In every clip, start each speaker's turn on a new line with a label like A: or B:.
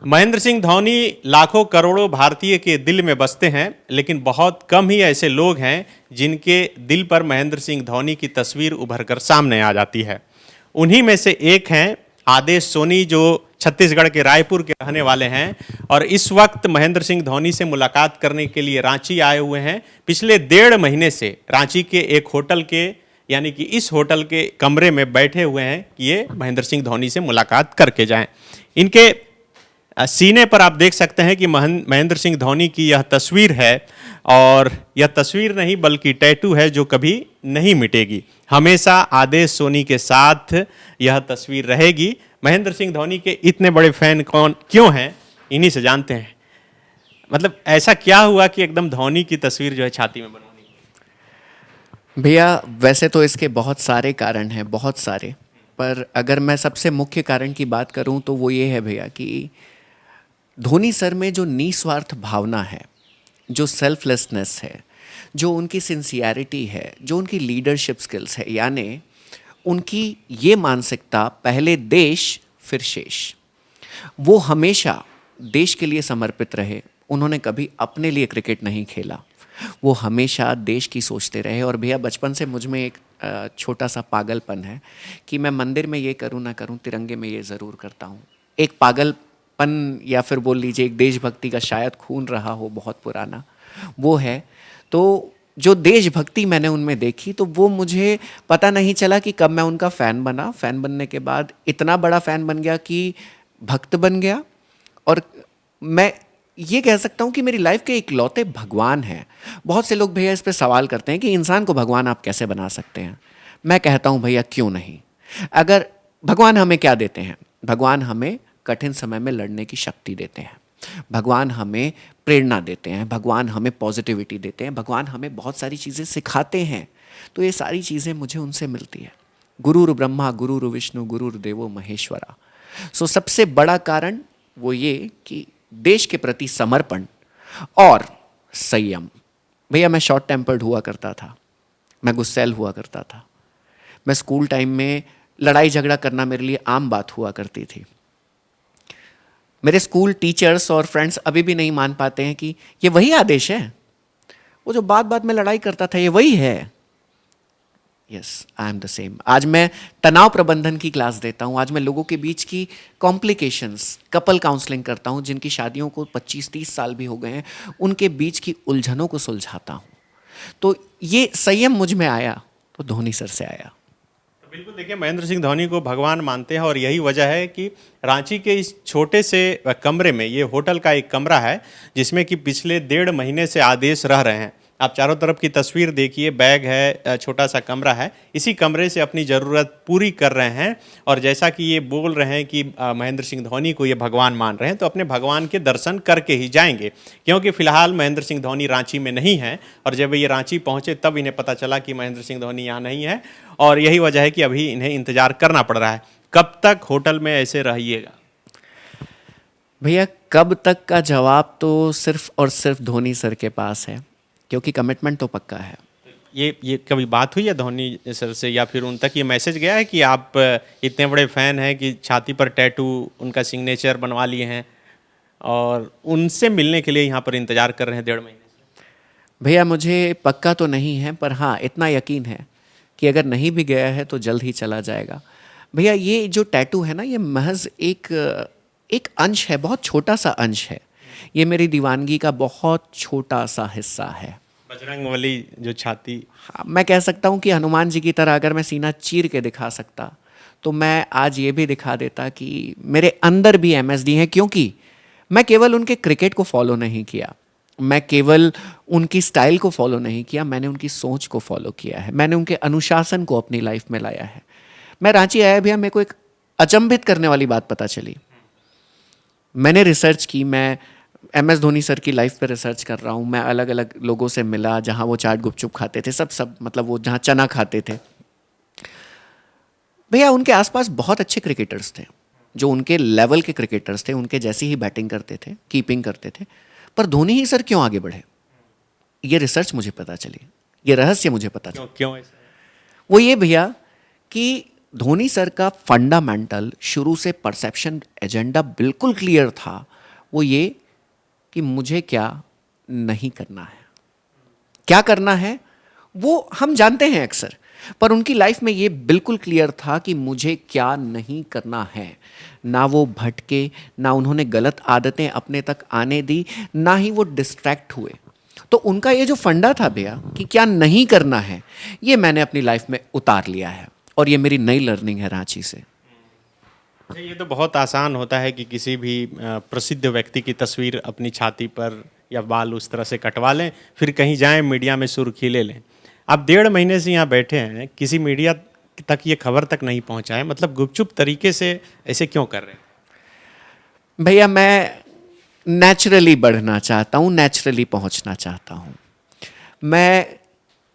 A: महेंद्र सिंह धोनी लाखों करोड़ों भारतीय के दिल में बसते हैं, लेकिन बहुत कम ही ऐसे लोग हैं जिनके दिल पर महेंद्र सिंह धोनी की तस्वीर उभर कर सामने आ जाती है। उन्हीं में से एक हैं आदेश सोनी, जो छत्तीसगढ़ के रायपुर के रहने वाले हैं और इस वक्त महेंद्र सिंह धोनी से मुलाकात करने के लिए रांची आए हुए हैं। पिछले 1.5 महीने से रांची के एक होटल के, यानी कि इस होटल के कमरे में बैठे हुए हैं कि ये महेंद्र सिंह धोनी से मुलाकात करके जाएं। इनके सीने पर आप देख सकते हैं कि महेंद्र सिंह धोनी की यह तस्वीर है, और यह तस्वीर नहीं बल्कि टैटू है जो कभी नहीं मिटेगी। हमेशा आदेश सोनी के साथ यह तस्वीर रहेगी। महेंद्र सिंह धोनी के इतने बड़े फैन कौन क्यों हैं, इन्हीं से जानते हैं। मतलब ऐसा क्या हुआ कि एकदम धोनी की तस्वीर जो है छाती में बनवानी?
B: भैया वैसे तो इसके बहुत सारे कारण हैं, बहुत सारे, पर अगर मैं सबसे मुख्य कारण की बात करूं तो वो ये है भैया कि धोनी सर में जो निस्वार्थ भावना है, जो सेल्फलेसनेस है, जो उनकी सिंसियरिटी है, जो उनकी लीडरशिप स्किल्स है, यानी उनकी ये मानसिकता पहले देश फिर शेष, वो हमेशा देश के लिए समर्पित रहे। उन्होंने कभी अपने लिए क्रिकेट नहीं खेला, वो हमेशा देश की सोचते रहे। और भैया बचपन से मुझ में एक छोटा सा पागलपन है कि मैं मंदिर में ये करूँ ना करूँ, तिरंगे में ये ज़रूर करता हूँ। एक पागलपन या फिर बोल लीजिए एक देशभक्ति का शायद खून रहा हो, बहुत पुराना वो है। तो जो देशभक्ति मैंने उनमें देखी, तो वो मुझे पता नहीं चला कि कब मैं उनका फ़ैन बना। फ़ैन बनने के बाद इतना बड़ा फ़ैन बन गया कि भक्त बन गया। और मैं ये कह सकता हूँ कि मेरी लाइफ के इकलौते भगवान हैं। बहुत से लोग भैया इस पे सवाल करते हैं कि इंसान को भगवान आप कैसे बना सकते हैं। मैं कहता हूँ भैया क्यों नहीं। अगर भगवान हमें क्या देते हैं? भगवान हमें कठिन समय में लड़ने की शक्ति देते हैं, भगवान हमें प्रेरणा देते हैं, भगवान हमें पॉजिटिविटी देते हैं, भगवान हमें बहुत सारी चीज़ें सिखाते हैं। तो ये सारी चीज़ें मुझे उनसे मिलती है। गुरुर् ब्रह्मा गुरुर् विष्णु गुरुर्देवो महेश्वरा। सो सबसे बड़ा कारण वो ये कि देश के प्रति समर्पण और संयम। भैया मैं शॉर्ट टेम्पर्ड हुआ करता था, मैं गुस्सैल हुआ करता था। मैं स्कूल टाइम में लड़ाई झगड़ा करना मेरे लिए आम बात हुआ करती थी। मेरे स्कूल टीचर्स और फ्रेंड्स अभी भी नहीं मान पाते हैं कि ये वही आदेश है, वो जो बात बात में लड़ाई करता था, ये वही है। Yes, I am the same. आज मैं तनाव प्रबंधन की क्लास देता हूँ। आज मैं लोगों के बीच की कॉम्प्लिकेशंस, कपल काउंसलिंग करता हूँ, जिनकी शादियों को 25-30 साल भी हो गए हैं, उनके बीच की उलझनों को सुलझाता हूँ। तो ये संयम मुझ में आया तो धोनी सर से आया।
A: बिल्कुल, देखिए महेंद्र सिंह धोनी को भगवान मानते हैं और यही वजह है कि रांची के इस छोटे से कमरे में, ये होटल का एक कमरा है जिसमें कि पिछले 1.5 महीने से आदेश रह रहे हैं। आप चारों तरफ की तस्वीर देखिए, बैग है, छोटा सा कमरा है, इसी कमरे से अपनी ज़रूरत पूरी कर रहे हैं। और जैसा कि ये बोल रहे हैं कि महेंद्र सिंह धोनी को ये भगवान मान रहे हैं, तो अपने भगवान के दर्शन करके ही जाएंगे, क्योंकि फिलहाल महेंद्र सिंह धोनी रांची में नहीं है। और जब ये रांची पहुंचे तब इन्हें पता चला कि महेंद्र सिंह धोनी यहाँ नहीं है, और यही वजह है कि अभी इन्हें इंतजार करना पड़ रहा है। कब तक होटल में ऐसे रहिएगा?
B: भैया कब तक का जवाब तो सिर्फ और सिर्फ धोनी सर के पास है, क्योंकि कमिटमेंट तो पक्का है।
A: ये कभी बात हुई है धोनी सर से, या फिर उन तक ये मैसेज गया है कि आप इतने बड़े फैन हैं कि छाती पर टैटू उनका सिग्नेचर बनवा लिए हैं और उनसे मिलने के लिए यहाँ पर इंतजार कर रहे हैं 1.5 महीने से?
B: भैया मुझे पक्का तो नहीं है, पर हाँ इतना यकीन है कि अगर नहीं भी गया है तो जल्द ही चला जाएगा। भैया ये जो टैटू है ना, ये महज एक अंश है, बहुत छोटा सा अंश है। ये मेरी दीवानगी का बहुत छोटा सा हिस्सा है।
A: बजरंग वाली जो छाती।
B: हाँ, मैं कह सकता हूँ कि हनुमान जी की तरह अगर मैं सीना चीर के दिखा सकता तो मैं आज ये भी दिखा देता कि मेरे अंदर भी एमएसडी है। क्योंकि मैं केवल उनके क्रिकेट को फॉलो नहीं किया, मैं केवल उनकी स्टाइल को फॉलो नहीं किया, मैंने उनकी सोच को फॉलो किया है, मैंने उनके अनुशासन को अपनी लाइफ में लाया है। मैं रांची आया भैया, मेरे को एक अचंभित करने वाली बात पता चली। मैंने रिसर्च की, मैं एम एस धोनी सर की लाइफ पे रिसर्च कर रहा हूँ। मैं अलग अलग लोगों से मिला, जहाँ वो चाट गुपचुप खाते थे, सब मतलब वो जहाँ चना खाते थे। भैया उनके आसपास बहुत अच्छे क्रिकेटर्स थे, जो उनके लेवल के क्रिकेटर्स थे, उनके जैसी ही बैटिंग करते थे, कीपिंग करते थे। पर धोनी ही सर क्यों आगे बढ़े, ये रिसर्च मुझे पता चली, ये रहस्य मुझे पता चला।
A: क्यों ऐसा?
B: वो ये भैया कि धोनी सर का फंडामेंटल शुरू से परसेप्शन एजेंडा बिल्कुल क्लियर था। वो ये कि मुझे क्या नहीं करना है, क्या करना है वो हम जानते हैं अक्सर, पर उनकी लाइफ में ये बिल्कुल क्लियर था कि मुझे क्या नहीं करना है। ना वो भटके, ना उन्होंने गलत आदतें अपने तक आने दी, ना ही वो डिस्ट्रैक्ट हुए। तो उनका ये जो फंडा था भैया कि क्या नहीं करना है, ये मैंने अपनी लाइफ में उतार लिया है और ये मेरी नई लर्निंग है रांची से।
A: अच्छा, ये तो बहुत आसान होता है कि किसी भी प्रसिद्ध व्यक्ति की तस्वीर अपनी छाती पर या बाल उस तरह से कटवा लें, फिर कहीं जाएं मीडिया में सुर्खी ले लें। आप 1.5 महीने से यहाँ बैठे हैं, किसी मीडिया तक ये खबर तक नहीं पहुँचा है, मतलब गुपचुप तरीके से ऐसे क्यों कर रहे हैं?
B: भैया मैं नेचुरली बढ़ना चाहता हूँ, नेचुरली पहुँचना चाहता हूँ। मैं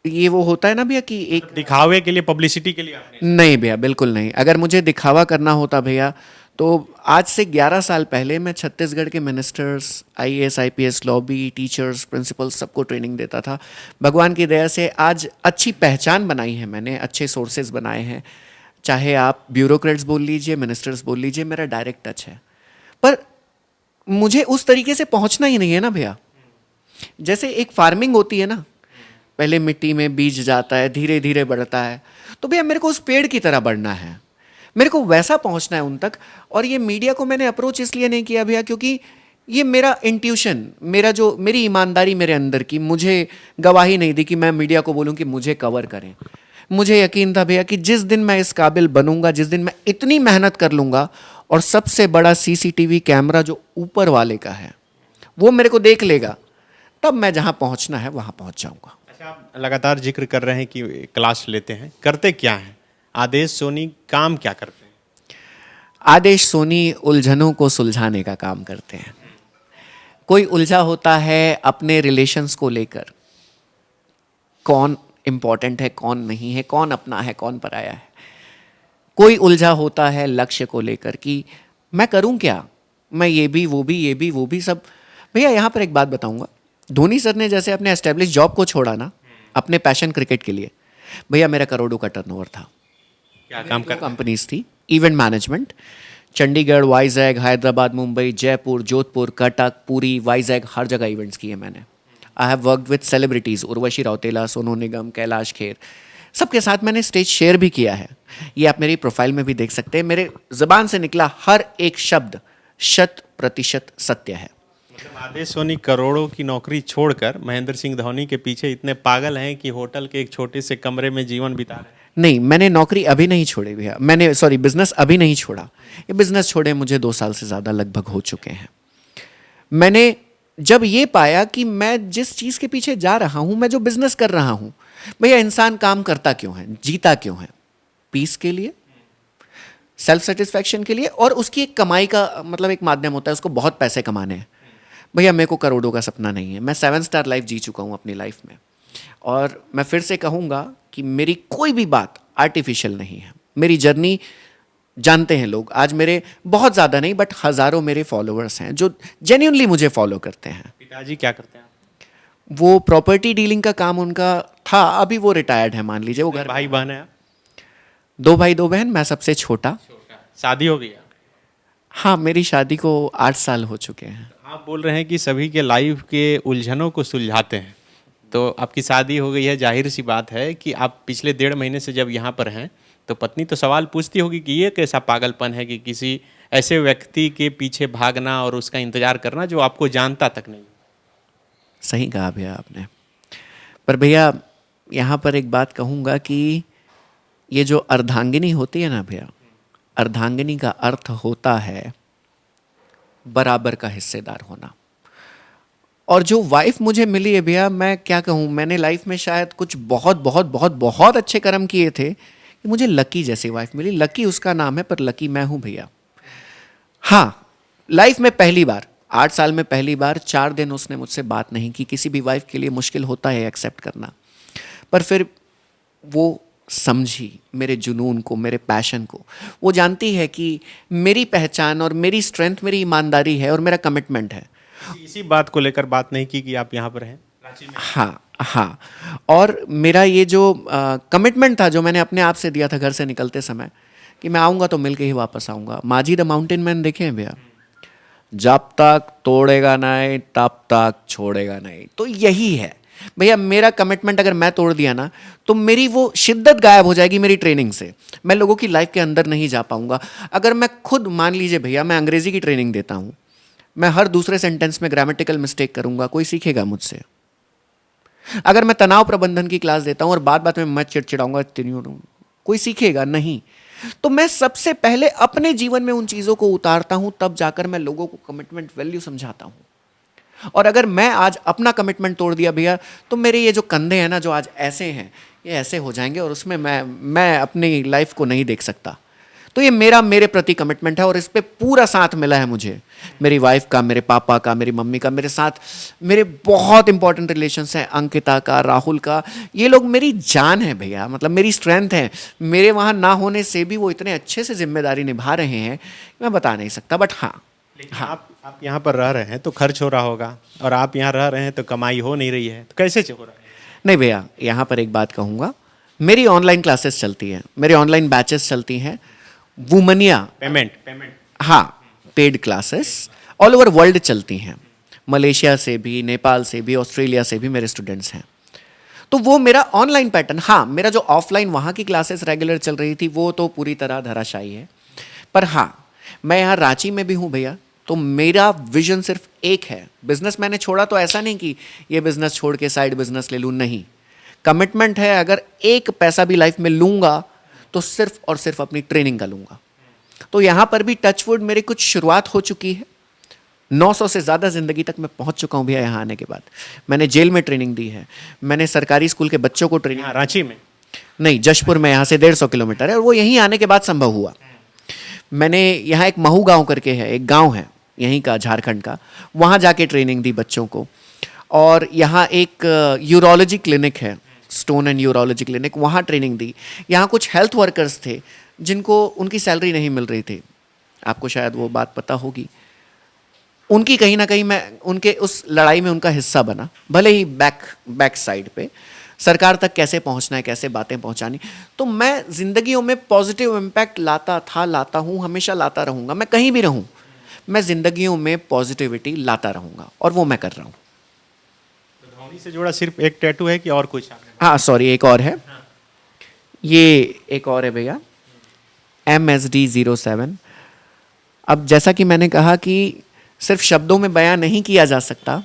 B: ये वो होता है ना भैया कि एक
A: दिखावे के लिए, पब्लिसिटी के लिए आपने?
B: नहीं भैया, बिल्कुल नहीं। अगर मुझे दिखावा करना होता भैया तो आज से 11 साल पहले मैं छत्तीसगढ़ के ministers, IAS, IPS, lobby, teachers, principal सबको ट्रेनिंग देता था। भगवान की दया से आज अच्छी पहचान बनाई है मैंने, अच्छे सोर्सेज बनाए हैं। चाहे आप ब्यूरोक्रेट्स बोल लीजिए, मिनिस्टर्स बोल लीजिए, मेरा डायरेक्ट टच है। पर मुझे उस तरीके से पहुंचना ही नहीं है ना भैया। जैसे एक फार्मिंग होती है ना, पहले मिट्टी में बीज जाता है, धीरे धीरे बढ़ता है, तो भैया मेरे को उस पेड़ की तरह बढ़ना है, मेरे को वैसा पहुंचना है उन तक। और ये मीडिया को मैंने अप्रोच इसलिए नहीं किया भैया क्योंकि ये मेरा इंट्यूशन, मेरी ईमानदारी मेरे अंदर की मुझे गवाही नहीं दी कि मैं मीडिया को बोलूं कि मुझे कवर करें। मुझे यकीन था भैया कि जिस दिन मैं इस काबिल बनूंगा, जिस दिन मैं इतनी मेहनत कर लूंगा और सबसे बड़ा सीसीटीवी कैमरा जो ऊपर वाले का है वो मेरे को देख लेगा, तब मैं जहां पहुंचना है वहां पहुंच जाऊंगा।
A: अच्छा, आप लगातार जिक्र कर रहे हैं कि क्लास लेते हैं, करते क्या हैं? आदेश सोनी काम क्या करते हैं?
B: आदेश सोनी उलझनों को सुलझाने का काम करते हैं। कोई उलझा होता है अपने रिलेशंस को लेकर, कौन इंपॉर्टेंट है कौन नहीं है, कौन अपना है कौन पराया है। कोई उलझा होता है लक्ष्य को लेकर कि मैं करूं क्या, मैं ये भी वो भी ये भी वो भी सब। भैया यहाँ पर एक बात बताऊंगा, धोनी सर ने जैसे अपने एस्टेब्लिश जॉब को छोड़ा ना अपने पैशन क्रिकेट के लिए, भैया मेरा करोड़ों का टर्नओवर था।
A: क्या काम कर?
B: कंपनीज थी, इवेंट मैनेजमेंट, चंडीगढ़, वाइजैग, हैदराबाद, मुंबई, जयपुर, जोधपुर, कटक, पुरी, वाइजैग, हर जगह इवेंट्स किए मैंने। I have worked with celebrities, Urvashi Rautela, Sonu Nigam, Kailash Kher, सबके साथ मैंने स्टेज शेयर भी किया है। ये आप मेरी प्रोफाइल में भी देख सकते हैं। मेरे ज़बान से निकला हर एक शब्द 100% सत्य है।
A: मतलब आदेश सोनी करोड़ों की नौकरी छोड़कर महेंद्र सिंह धोनी के पीछे इतने पागल हैं कि होटल के एक छोटे से कमरे में जीवन बिता रहे हैं।
B: नहीं, मैंने नौकरी अभी नहीं छोड़ी भैया, बिजनेस अभी नहीं छोड़ा। ये बिजनेस छोड़े मुझे 2 साल से ज़्यादा लगभग हो चुके हैं। मैंने जब ये पाया कि मैं जिस चीज़ के पीछे जा रहा हूँ, मैं जो बिजनेस कर रहा हूँ, भैया इंसान काम करता क्यों है, जीता क्यों है? पीस के लिए, सेल्फ सेटिस्फैक्शन के लिए, और उसकी एक कमाई का मतलब एक माध्यम होता है, उसको बहुत पैसे कमाने हैं। भैया मेरे को करोड़ों का सपना नहीं है। मैं 7 स्टार लाइफ जी चुका हूँ अपनी लाइफ में, और मैं फिर से कहूँगा कि मेरी कोई भी बात आर्टिफिशियल नहीं है। मेरी जर्नी जानते हैं लोग, आज मेरे बहुत ज़्यादा नहीं बट हज़ारों मेरे फॉलोअर्स हैं जो जेन्युइनली मुझे फॉलो करते हैं।
A: पिताजी क्या करते हैं?
B: वो प्रॉपर्टी डीलिंग का काम उनका था, अभी वो रिटायर्ड है मान लीजिए। वो घर,
A: भाई बहन है आप?
B: 2 भाई 2 बहन, मैं सबसे छोटा।
A: शादी हो गई है?
B: हाँ, मेरी शादी को 8 साल हो चुके हैं।
A: आप बोल रहे हैं कि सभी के लाइफ के उलझनों को सुलझाते हैं, तो आपकी शादी हो गई है, जाहिर सी बात है कि आप पिछले 1.5 महीने से जब यहाँ पर हैं तो पत्नी तो सवाल पूछती होगी कि ये कैसा पागलपन है कि किसी ऐसे व्यक्ति के पीछे भागना और उसका इंतजार करना जो आपको जानता तक नहीं।
B: सही कहा भैया आपने। पर भैया यहाँ पर एक बात कहूँगा कि ये जो अर्धांगिनी होती है ना भैया, अर्धांगिनी का अर्थ होता है बराबर का हिस्सेदार होना। और जो वाइफ मुझे मिली है भैया, मैं क्या कहूँ, मैंने लाइफ में शायद कुछ बहुत बहुत बहुत बहुत अच्छे कर्म किए थे कि मुझे लकी जैसी वाइफ मिली। लकी उसका नाम है पर लकी मैं हूँ भैया। हाँ, लाइफ में पहली बार, 8 साल में पहली बार 4 दिन उसने मुझसे बात नहीं की। किसी भी वाइफ के लिए मुश्किल होता है एक्सेप्ट करना, पर फिर वो समझी मेरे जुनून को, मेरे पैशन को। वो जानती है कि मेरी पहचान और मेरी स्ट्रेंथ मेरी ईमानदारी है और मेरा कमिटमेंट है।
A: इसी बात को लेकर बात नहीं की कि आप यहाँ पर हैं रांची में?
B: हाँ हाँ, और मेरा ये जो कमिटमेंट था जो मैंने अपने आप से दिया था घर से निकलते समय, कि मैं आऊँगा तो मिल के ही वापस आऊँगा। माझी द माउंटेन मैन देखे हैं भैया? जब तक तोड़ेगा नहीं तब तक छोड़ेगा नहीं। तो यही है भैया, मेरा कमिटमेंट अगर मैं तोड़ दिया ना तो मेरी वो शिद्दत गायब हो जाएगी मेरी ट्रेनिंग से। मैं लोगों की लाइफ के अंदर नहीं जा पाऊंगा। अगर मैं खुद, मान लीजिए भैया, मैं अंग्रेजी की ट्रेनिंग देता हूँ, मैं हर दूसरे सेंटेंस में ग्रामेटिकल मिस्टेक करूंगा, कोई सीखेगा मुझसे? अगर मैं तनाव प्रबंधन की क्लास देता हूं और बात बात में मैं चिड़चिड़ाऊंगा, कोई सीखेगा नहीं। तो मैं सबसे पहले अपने जीवन में उन चीजों को उतारता हूं, तब जाकर मैं लोगों को कमिटमेंट वैल्यू समझाता हूं। और अगर मैं आज अपना कमिटमेंट तोड़ दिया भैया, तो मेरे ये जो कंधे हैं ना, जो आज ऐसे हैं, ये ऐसे हो जाएंगे और उसमें मैं अपनी लाइफ को नहीं देख सकता। तो ये मेरे प्रति कमिटमेंट है और इस पे पूरा साथ मिला है मुझे, मेरी वाइफ का, मेरे पापा का, मेरी मम्मी का, मेरे साथ मेरे बहुत इंपॉर्टेंट रिलेशंस हैं, अंकिता का, राहुल का। ये लोग मेरी जान है भैया, मतलब मेरी स्ट्रेंथ है। मेरे वहाँ ना होने से भी वो इतने अच्छे से जिम्मेदारी निभा रहे हैं, मैं बता नहीं सकता। बट हाँ,
A: हाँ, आप यहाँ पर रह रहे हैं तो खर्च हो रहा होगा, और आप यहाँ रह रहे हैं तो कमाई हो नहीं रही है, तो कैसे हो रहा है?
B: नहीं भैया, यहाँ पर एक बात कहूँगा, मेरी ऑनलाइन क्लासेस चलती हैं, मेरी ऑनलाइन बैचेस चलती हैं, वुमनिया
A: पेमेंट
B: हाँ, paid classes all over world चलती हैं। मलेशिया से भी, नेपाल से भी, ऑस्ट्रेलिया से भी मेरे स्टूडेंट्स हैं। तो वो मेरा ऑनलाइन पैटर्न, हाँ, मेरा जो ऑफलाइन वहाँ की क्लासेस रेगुलर चल रही थी वो तो पूरी तरह धराशायी है। पर हाँ, मैं यहाँ रांची में भी हूँ भैया, तो मेरा विजन सिर्फ एक है। बिजनेस मैंने छोड़ा तो ऐसा नहीं कि ये बिजनेस छोड़ के साइड बिजनेस ले लूँ, नहीं। कमिटमेंट है, अगर एक पैसा भी लाइफ में लूँगा तो सिर्फ और सिर्फ अपनी ट्रेनिंग का लूँगा। तो यहाँ पर भी टचवुड मेरी कुछ शुरुआत हो चुकी है। 900 से ज़्यादा ज़िंदगी तक मैं पहुँच चुका हूँ भैया यहाँ आने के बाद। मैंने जेल में ट्रेनिंग दी है, मैंने सरकारी स्कूल के बच्चों को ट्रेनिंग,
A: रांची में
B: नहीं, जशपुर में, यहाँ से 150 किलोमीटर है, और वो यहीं आने के बाद संभव हुआ। मैंने यहाँ एक महू गांव करके है, एक गांव है यहीं का, झारखंड का, वहाँ जाके ट्रेनिंग दी बच्चों को। और यहाँ एक यूरोलॉजी क्लिनिक है, स्टोन एंड यूरोलॉजी क्लिनिक, वहाँ ट्रेनिंग दी। यहाँ कुछ हेल्थ वर्कर्स थे जिनको उनकी सैलरी नहीं मिल रही थी, आपको शायद वो बात पता होगी। उनकी कहीं ना कहीं मैं उनके उस लड़ाई में उनका हिस्सा बना, भले ही बैक साइड पे। सरकार तक कैसे पहुंचना है, कैसे बातें पहुंचानी। तो मैं जिंदगियों में पॉजिटिव इम्पैक्ट लाता था, लाता हूं, हमेशा लाता रहूंगा। मैं कहीं भी रहूं, मैं जिंदगियों में पॉजिटिविटी लाता रहूंगा, और वो मैं कर रहा हूं।
A: तो धोनी से जुड़ा सिर्फ एक टैटू है कि और कुछ?
B: हाँ सॉरी, एक और है, ये एक और है भैया, MSD07। अब जैसा कि मैंने कहा कि सिर्फ शब्दों में बयां नहीं किया जा सकता,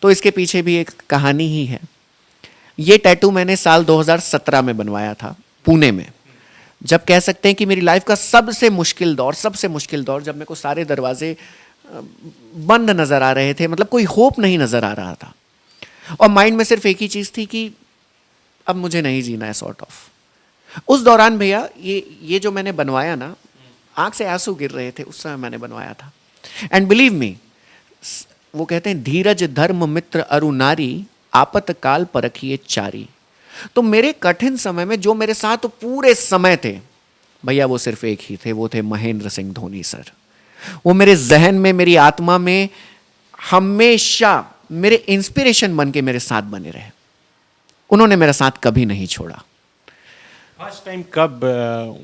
B: तो इसके पीछे भी एक कहानी ही है। ये टैटू मैंने साल 2017 में बनवाया था, पुणे में। जब कह सकते हैं कि मेरी लाइफ का सबसे मुश्किल दौर, जब मेरे को सारे दरवाजे बंद नज़र आ रहे थे, मतलब कोई होप नहीं नज़र आ रहा था, और माइंड में सिर्फ एक ही चीज़ थी कि अब मुझे नहीं जीना है, सॉर्ट ऑफ। उस दौरान भैया ये जो मैंने बनवाया ना, आंख से आंसू गिर रहे थे उस समय मैंने बनवाया था। एंड बिलीव मी, वो कहते हैं धीरज धर्म मित्र अरु नारी, आपतकाल परखिए चारी। तो मेरे कठिन समय में जो मेरे साथ पूरे समय थे भैया, वो सिर्फ एक ही थे, वो थे महेंद्र सिंह धोनी सर। वो मेरे जहन में, मेरी आत्मा में हमेशा मेरे इंस्पिरेशन बन के मेरे साथ बने रहे। उन्होंने मेरा साथ कभी नहीं छोड़ा।
A: फर्स्ट टाइम कब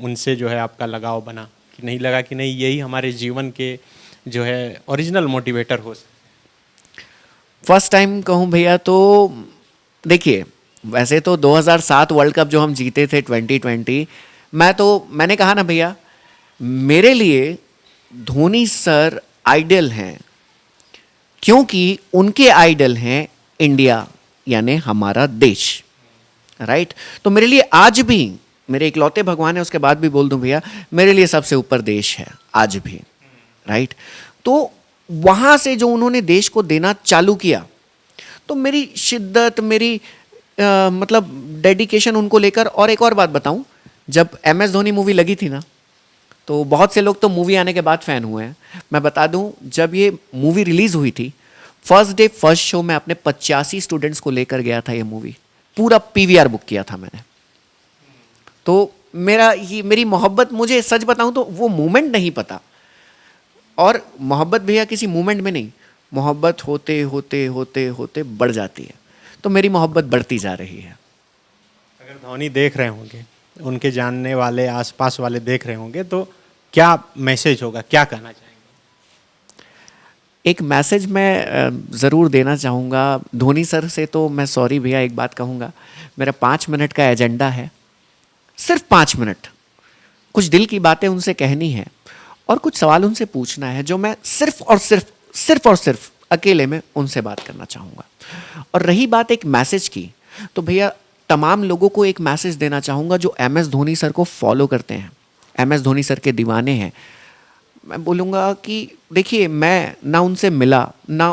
A: उनसे जो है आपका लगाव बना, कि नहीं लगा कि नहीं यही हमारे जीवन के जो है ओरिजिनल मोटिवेटर हो?
B: फर्स्ट टाइम कहूँ भैया तो देखिए, वैसे तो 2007 वर्ल्ड कप जो हम जीते थे 2020, मैंने कहा ना भैया, मेरे लिए धोनी सर आइडल हैं, क्योंकि उनके आइडल हैं इंडिया, यानी हमारा देश, राइट। तो मेरे लिए आज भी, मेरे इकलौते भगवान है, उसके बाद भी बोल दूं भैया, मेरे लिए सबसे ऊपर देश है आज भी, राइट। तो वहाँ से जो उन्होंने देश को देना चालू किया, तो मेरी शिद्दत, मेरी मतलब डेडिकेशन उनको लेकर। और एक और बात बताऊं, जब MS धोनी मूवी लगी थी ना, तो बहुत से लोग तो मूवी आने के बाद फ़ैन हुए हैं। मैं बता दूं, जब ये मूवी रिलीज़ हुई थी, फर्स्ट डे फर्स्ट शो में अपने 85 स्टूडेंट्स को लेकर गया था ये मूवी, पूरा PVR बुक किया था मैंने। तो मेरी मोहब्बत, मुझे सच बताऊं तो वो मोमेंट नहीं पता। और मोहब्बत भैया किसी मोमेंट में नहीं, मोहब्बत होते होते होते होते बढ़ जाती है। तो मेरी मोहब्बत बढ़ती जा रही है।
A: अगर धोनी देख रहे होंगे उनके जानने वाले आसपास वाले देख रहे होंगे, तो क्या मैसेज होगा, क्या कहना चाहेंगे?
B: एक मैसेज मैं ज़रूर देना चाहूँगा धोनी सर से। तो मैं सॉरी भैया एक बात कहूँगा, मेरा 5 मिनट का एजेंडा है, सिर्फ 5 मिनट कुछ दिल की बातें उनसे कहनी है और कुछ सवाल उनसे पूछना है जो मैं सिर्फ और सिर्फ अकेले में उनसे बात करना चाहूँगा। और रही बात एक मैसेज की, तो भैया तमाम लोगों को एक मैसेज देना चाहूँगा जो MS धोनी सर को फॉलो करते हैं, MS धोनी सर के दीवाने हैं। मैं बोलूँगा कि देखिए, मैं ना उनसे मिला, ना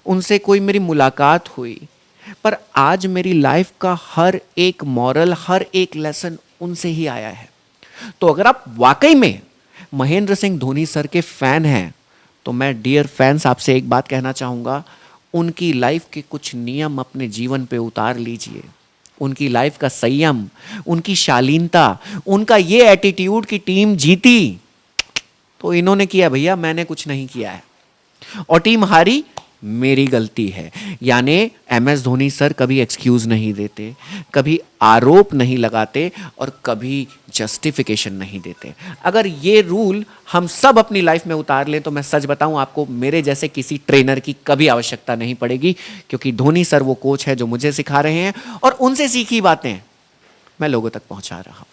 B: उनसे कोई मेरी मुलाकात हुई, पर आज मेरी लाइफ का हर एक मॉरल, हर एक लेसन उनसे ही आया है। तो अगर आप वाकई में महेंद्र सिंह धोनी सर के फैन हैं, तो मैं डियर फैंस आपसे एक बात कहना चाहूँगा, उनकी लाइफ के कुछ नियम अपने जीवन पे उतार लीजिए। उनकी लाइफ का संयम, उनकी शालीनता, उनका ये एटीट्यूड कि टीम जीती तो इन्होंने किया भैया, मैंने कुछ नहीं किया है, और टीम हारी मेरी गलती है। यानी MS धोनी सर कभी एक्सक्यूज नहीं देते, कभी आरोप नहीं लगाते और कभी जस्टिफिकेशन नहीं देते। अगर ये रूल हम सब अपनी लाइफ में उतार लें तो मैं सच बताऊं आपको, मेरे जैसे किसी ट्रेनर की कभी आवश्यकता नहीं पड़ेगी, क्योंकि धोनी सर वो कोच है जो मुझे सिखा रहे हैं और उनसे सीखी बातें मैं लोगों तक पहुंचा रहा हूं।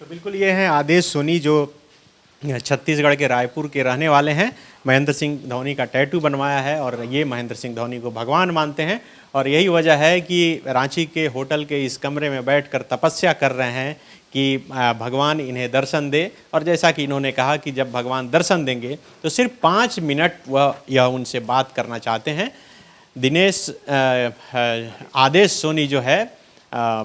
A: तो बिल्कुल ये हैं आदेश सोनी, जो छत्तीसगढ़ के रायपुर के रहने वाले हैं। महेंद्र सिंह धोनी का टैटू बनवाया है और ये महेंद्र सिंह धोनी को भगवान मानते हैं, और यही वजह है कि रांची के होटल के इस कमरे में बैठकर तपस्या कर रहे हैं कि भगवान इन्हें दर्शन दे। और जैसा कि इन्होंने कहा कि जब भगवान दर्शन देंगे तो सिर्फ 5 मिनट वह यह उनसे बात करना चाहते हैं। आदेश सोनी जो है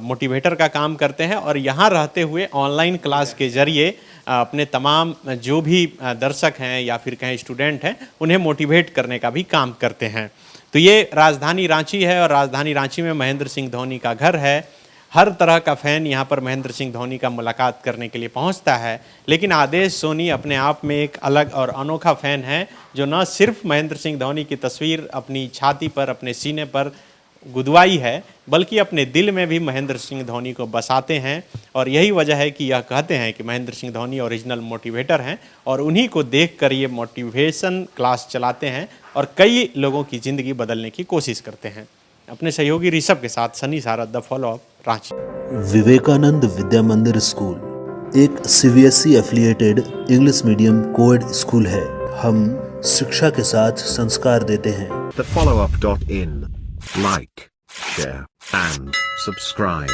A: मोटिवेटर का काम करते हैं और यहाँ रहते हुए ऑनलाइन क्लास के जरिए अपने तमाम जो भी दर्शक हैं या फिर कहें स्टूडेंट हैं, उन्हें मोटिवेट करने का भी काम करते हैं। तो ये राजधानी रांची है और राजधानी रांची में महेंद्र सिंह धोनी का घर है। हर तरह का फ़ैन यहाँ पर महेंद्र सिंह धोनी का मुलाकात करने के लिए पहुँचता है, लेकिन आदेश सोनी अपने आप में एक अलग और अनोखा फ़ैन है, जो न सिर्फ महेंद्र सिंह धोनी की तस्वीर अपनी छाती पर, अपने सीने पर गुदवाई है, बल्कि अपने दिल में भी महेंद्र सिंह धोनी को बसाते हैं। और यही वजह है कि यह कहते हैं कि महेंद्र सिंह धोनी ओरिजिनल मोटिवेटर हैं और उन्हीं को देखकर ये मोटिवेशन क्लास चलाते हैं और कई लोगों की ज़िंदगी बदलने की कोशिश करते हैं। अपने सहयोगी ऋषभ के साथ Sunny Sarad, the follow up, Ranchi.
C: Vivekananda Vidya Mandir school एक CBSE affiliated English medium coed school है। हम शिक्षा के साथ संस्कार देते हैं।
D: thefollowup.in. Like, share, and subscribe.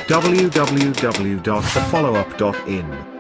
D: www.thefollowup.in